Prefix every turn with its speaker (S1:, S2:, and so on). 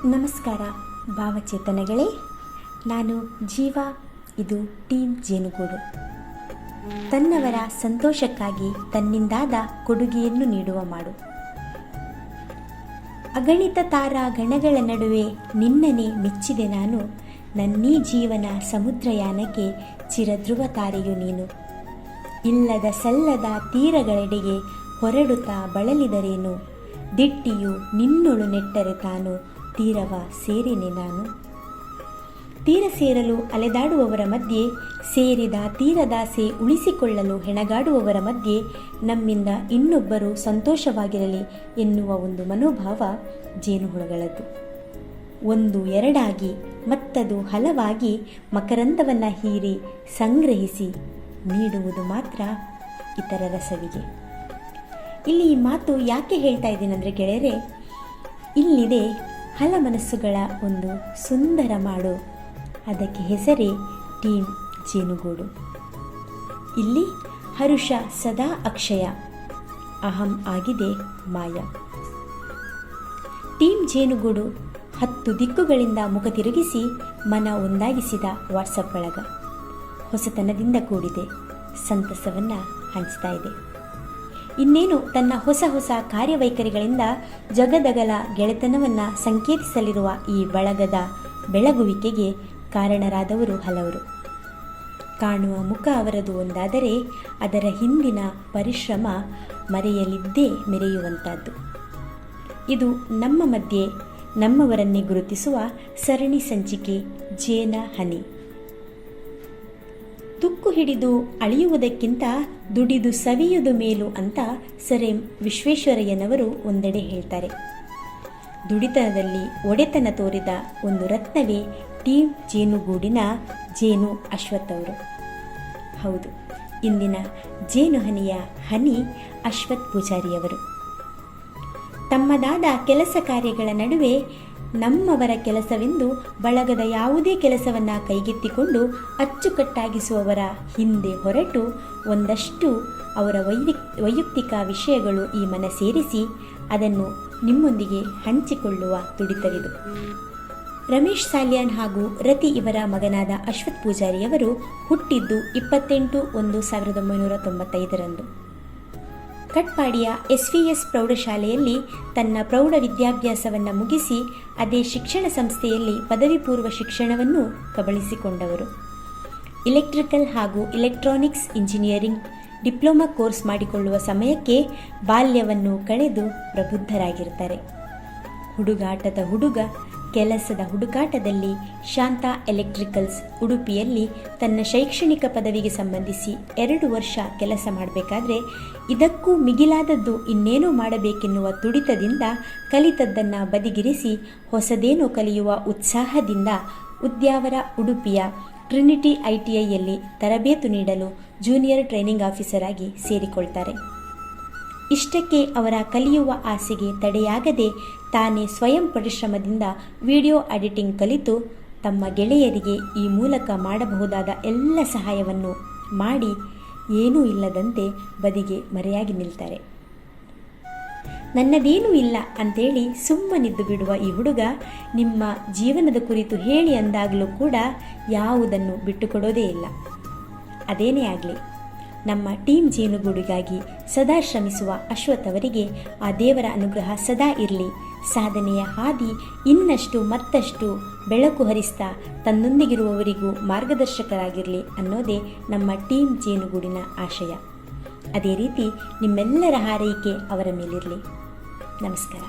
S1: ನಮಸ್ಕಾರ ಭಾವಚೇತನಗಳೇ, ನಾನು ಜೀವ. ಇದು ಟೀಮ್ ಜೇನುಗೂಡು. ತನ್ನವರ ಸಂತೋಷಕ್ಕಾಗಿ ತನ್ನಿಂದಾದ ಕೊಡುಗೆಯನ್ನು ನೀಡುವ ಮಾಡು. ಅಗಣಿತ ತಾರಾ ಗಣಗಳ ನಡುವೆ ನಿನ್ನನೆ ಮೆಚ್ಚಿದೆ ನಾನು. ನನ್ನೀ ಜೀವನ ಸಮುದ್ರಯಾನಕ್ಕೆ ಚಿರಧ್ರುವ ತಾರೆಯು ನೀನು. ಇಲ್ಲದ ಸಲ್ಲದ ತೀರಗಳೆಡೆಗೆ ಹೊರಡುತ್ತಾ ಬಳಲಿದರೇನು, ದಿಟ್ಟಿಯು ನಿನ್ನೊಳು ನೆಟ್ಟರೆ ತಾನು ತೀರವ ಸೇರಿನೆ ನಾನು. ತೀರ ಸೇರಲು ಅಲೆದಾಡುವವರ ಮಧ್ಯೆ, ಸೇರಿದ ತೀರದಾಸೆ ಉಳಿಸಿಕೊಳ್ಳಲು ಹೆಣಗಾಡುವವರ ಮಧ್ಯೆ ನಮ್ಮಿಂದ ಇನ್ನೊಬ್ಬರು ಸಂತೋಷವಾಗಿರಲಿ ಎನ್ನುವ ಒಂದು ಮನೋಭಾವ ಜೇನುಹುಳಗಳದ್ದು. ಒಂದು ಎರಡಾಗಿ ಮತ್ತದು ಹಲವಾಗಿ ಮಕರಂದವನ್ನು ಹೀರಿ ಸಂಗ್ರಹಿಸಿ ನೀಡುವುದು ಮಾತ್ರ ಇತರರ ಸವಿಗೆ. ಇಲ್ಲಿ ಈ ಮಾತು ಯಾಕೆ ಹೇಳ್ತಾ ಇದ್ದೀನಂದರೆ ಗೆಳೆಯರೆ, ಇಲ್ಲಿದೆ ಹಲ ಮನಸ್ಸುಗಳ ಒಂದು ಸುಂದರ ಮಾಡು. ಅದಕ್ಕೆ ಹೆಸರೇ ಟೀಮ್ ಜೇನುಗೂಡು. ಇಲ್ಲಿ ಹರುಷ ಸದಾ ಅಕ್ಷಯ, ಅಹಂ ಆಗಿದೆ ಮಾಯ. ಟೀಮ್ ಜೇನುಗೂಡು 10 ದಿಕ್ಕುಗಳಿಂದ ಮುಖ ತಿರುಗಿಸಿ ಮನ ಒಂದಾಗಿಸಿದ ವಾಟ್ಸಪ್ ಬಳಗ. ಹೊಸತನದಿಂದ ಕೂಡಿದೆ, ಸಂತಸವನ್ನು ಹಂಚ್ತಾ ಇದೆ. ಇನ್ನೇನು ತನ್ನ ಹೊಸ ಹೊಸ ಕಾರ್ಯವೈಖರಿಗಳಿಂದ ಜಗದಗಲ ಗೆಳೆತನವನ್ನು ಸಂಕೇತಿಸಲಿರುವ ಈ ಬಳಗದ ಬೆಳಗುವಿಕೆಗೆ ಕಾರಣರಾದವರು ಹಲವರು. ಕಾಣುವ ಮುಖ ಅವರದು ಒಂದಾದರೆ ಅದರ ಹಿಂದಿನ ಪರಿಶ್ರಮ ಮರೆಯಲಿದ್ದೇ ಮೆರೆಯುವಂಥದ್ದು. ಇದು ನಮ್ಮ ಮಧ್ಯೆ ನಮ್ಮವರನ್ನೇ ಗುರುತಿಸುವ ಸರಣಿ ಸಂಚಿಕೆ ಜೇನ ಹನಿ. ತುಕ್ಕು ಹಿಡಿದು ಅಳಿಯುವುದಕ್ಕಿಂತ ದುಡಿದು ಸವಿಯುವುದು ಮೇಲು ಅಂತ ಸರ್ ಎಂ ವಿಶ್ವೇಶ್ವರಯ್ಯನವರು ಒಂದೆಡೆ ಹೇಳ್ತಾರೆ. ದುಡಿತನದಲ್ಲಿ ಒಡೆತನ ತೋರಿದ ಒಂದು ರತ್ನವೇ ಟೀಮ್ ಜೇನುಗೂಡಿನ ಜೇನು ಅಶ್ವಥ್ ಅವರು. ಹೌದು, ಇಂದಿನ ಜೇನು ಹನಿಯ ಹನಿ ಅಶ್ವಥ್ ಪೂಜಾರಿಯವರು. ತಮ್ಮದಾದ ಕೆಲಸ ಕಾರ್ಯಗಳ ನಡುವೆ ನಮ್ಮವರ ಕೆಲಸವೆಂದು ಬಳಗದ ಯಾವುದೇ ಕೆಲಸವನ್ನು ಕೈಗೆತ್ತಿಕೊಂಡು ಅಚ್ಚುಕಟ್ಟಾಗಿಸುವವರ ಹಿಂದೆ ಹೊರಟು ಒಂದಷ್ಟು ಅವರ ವೈಯಕ್ತಿಕ ವಿಷಯಗಳು ಈ ಮನ ಸೇರಿಸಿ ಅದನ್ನು ನಿಮ್ಮೊಂದಿಗೆ ಹಂಚಿಕೊಳ್ಳುವ ತುಡಿತವಿದು. ರಮೇಶ್ ಸಾಲ್ಯಾನ್ ಹಾಗೂ ರತಿ ಇವರ ಮಗನಾದ ಅಶ್ವಥ್ ಪೂಜಾರಿಯವರು ಹುಟ್ಟಿದ್ದು 28/1/1995 ಕಟ್ಪಾಡಿಯ SVS ಪ್ರೌಢಶಾಲೆಯಲ್ಲಿ ತನ್ನ ಪ್ರೌಢ ವಿದ್ಯಾಭ್ಯಾಸವನ್ನು ಮುಗಿಸಿ ಅದೇ ಶಿಕ್ಷಣ ಸಂಸ್ಥೆಯಲ್ಲಿ ಪದವಿ ಪೂರ್ವ ಶಿಕ್ಷಣವನ್ನು ಕಬಳಿಸಿಕೊಂಡವರು. ಇಲೆಕ್ಟ್ರಿಕಲ್ ಹಾಗೂ ಇಲೆಕ್ಟ್ರಾನಿಕ್ಸ್ ಇಂಜಿನಿಯರಿಂಗ್ ಡಿಪ್ಲೊಮಾ ಕೋರ್ಸ್ ಮಾಡಿಕೊಳ್ಳುವ ಸಮಯಕ್ಕೆ ಬಾಲ್ಯವನ್ನು ಕಳೆದು ಪ್ರಬುದ್ಧರಾಗಿರ್ತಾರೆ. ಹುಡುಗಾಟದ ಹುಡುಗ ಕೆಲಸದ ಹುಡುಕಾಟದಲ್ಲಿ ಶಾಂತಾ ಎಲೆಕ್ಟ್ರಿಕಲ್ಸ್ ಉಡುಪಿಯಲ್ಲಿ ತನ್ನ ಶೈಕ್ಷಣಿಕ ಪದವಿಗೆ ಸಂಬಂಧಿಸಿ 2 ವರ್ಷ ಕೆಲಸ ಮಾಡಬೇಕಾದ್ರೆ ಇದಕ್ಕೂ ಮಿಗಿಲಾದದ್ದು ಇನ್ನೇನೋ ಮಾಡಬೇಕೆನ್ನುವ ತುಡಿತದಿಂದ ಕಲಿತದ್ದನ್ನು ಬದಿಗಿರಿಸಿ ಹೊಸದೇನೋ ಕಲಿಯುವ ಉತ್ಸಾಹದಿಂದ ಉದ್ಯಾವರ ಉಡುಪಿಯ ಟ್ರಿನಿಟಿ ITIಯಲ್ಲಿ ತರಬೇತು ನೀಡಲು ಜೂನಿಯರ್ ಟ್ರೈನಿಂಗ್ ಆಫೀಸರ್ ಆಗಿ ಸೇರಿಕೊಳ್ತಾರೆ. ಇಷ್ಟಕ್ಕೆ ಅವರ ಕಲಿಯುವ ಆಸೆಗೆ ತಡೆಯಾಗದೆ ತಾನೇ ಸ್ವಯಂ ಪರಿಶ್ರಮದಿಂದ ವಿಡಿಯೋ ಎಡಿಟಿಂಗ್ ಕಲಿತು ತಮ್ಮ ಗೆಳೆಯರಿಗೆ ಈ ಮೂಲಕ ಮಾಡಬಹುದಾದ ಎಲ್ಲ ಸಹಾಯವನ್ನು ಮಾಡಿ ಏನೂ ಇಲ್ಲದಂತೆ ಬದಿಗೆ ಮರೆಯಾಗಿ ನಿಲ್ತಾರೆ. ನನ್ನದೇನೂ ಇಲ್ಲ ಅಂತೇಳಿ ಸುಮ್ಮನಿದ್ದು ಬಿಡುವ ಈ ಹುಡುಗ ನಿಮ್ಮ ಜೀವನದ ಕುರಿತು ಹೇಳಿ ಅಂದಾಗಲೂ ಕೂಡ ಯಾವುದನ್ನು ಬಿಟ್ಟುಕೊಡೋದೇ ಇಲ್ಲ. ಅದೇನೇ ಆಗಲಿ, ನಮ್ಮ ಟೀಮ್ ಜೇನುಗೂಡಿಗಾಗಿ ಸದಾ ಶ್ರಮಿಸುವ ಅಶ್ವಥ್ ಅವರಿಗೆ ಆ ದೇವರ ಅನುಗ್ರಹ ಸದಾ ಇರಲಿ. ಸಾಧನೆಯ ಹಾದಿ ಇನ್ನಷ್ಟು ಮತ್ತಷ್ಟು ಬೆಳಕು ಹರಿಸ್ತಾ ತನ್ನೊಂದಿಗಿರುವವರಿಗೂ ಮಾರ್ಗದರ್ಶಕರಾಗಿರಲಿ ಅನ್ನೋದೇ ನಮ್ಮ ಟೀಮ್ ಜೇನುಗೂಡಿನ ಆಶಯ. ಅದೇ ರೀತಿ ನಿಮ್ಮೆಲ್ಲರ ಹಾರೈಕೆ ಅವರ ಮೇಲಿರಲಿ. ನಮಸ್ಕಾರ.